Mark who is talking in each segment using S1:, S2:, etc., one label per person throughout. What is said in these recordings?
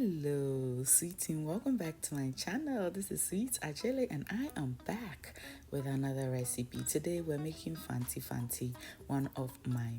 S1: Hello, sweet team. Welcome back to my channel. This is Sweet Ajele, and I am back with another recipe. Today, we're making Fante Fante, one of my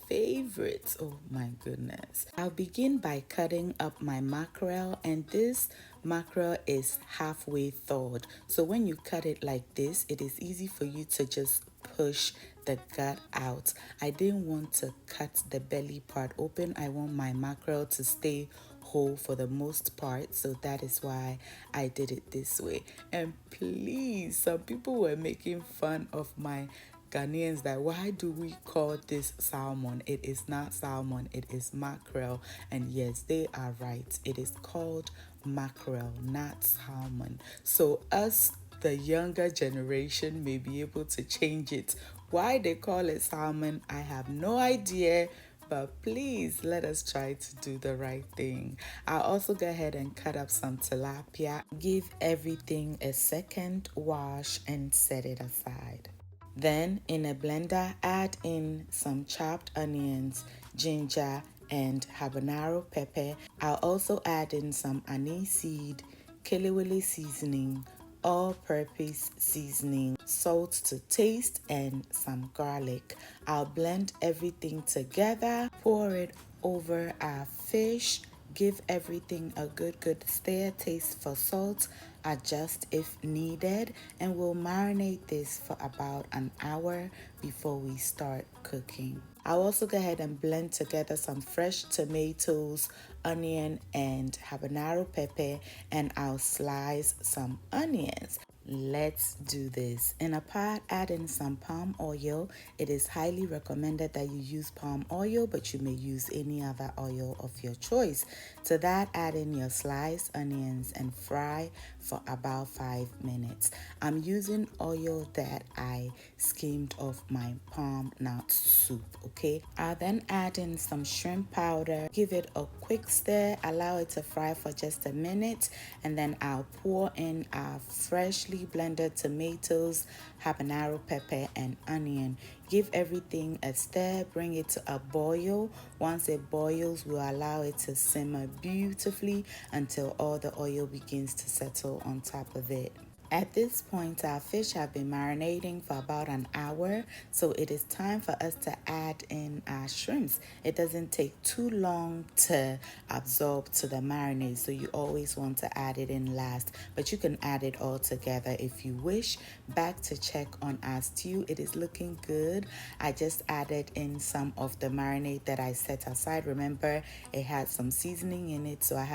S1: favorites. Oh my goodness. I'll begin by cutting up my mackerel, and this mackerel is halfway thawed. So when you cut it like this, it is easy for you to just push the gut out. I didn't want to cut the belly part open. I want my mackerel to stay whole for the most part, so that is why I did it this way. And please, some people were making fun of my Ghanaians that why do we call this salmon? It is not salmon, it is mackerel. And yes, they are right, it is called mackerel, not salmon. So us, the younger generation, may be able to change it. Why they call it salmon, I have no idea, but please let us try to do the right thing. I'll also go ahead and cut up some tilapia, give everything a second wash, and set it aside. Then in a blender, add in some chopped onions, ginger, and habanero pepper. I'll also add in some anise seed, kelewele seasoning, all-purpose seasoning, salt to taste, and some garlic. I'll blend everything together, pour it over our fish, give everything a good stir, taste for salt, adjust if needed, and we'll marinate this for about an hour before we start cooking. I'll also go ahead and blend together some fresh tomatoes, onion, and habanero pepper, and I'll slice some onions. Let's do this. In a pot, add in some palm oil. It is highly recommended that you use palm oil, but you may use any other oil of your choice. To that, add in your sliced onions and fry for about 5 minutes. I'm using oil that I skimmed off my palm nut soup, okay? I'll then add in some shrimp powder, give it a quick stir, allow it to fry for just a minute, and then I'll pour in our freshly blended tomatoes, habanero pepper, and onion. Give everything a stir, bring it to a boil. Once it boils, we'll allow it to simmer beautifully until all the oil begins to settle on top of it. At this point, our fish have been marinating for about an hour, so it is time for us to add in our shrimps. It doesn't take too long to absorb to the marinade, so you always want to add it in last, but you can add it all together if you wish. Back to check on our stew. It is looking good. I just added in some of the marinade that I set aside. Remember, it had some seasoning in it, so I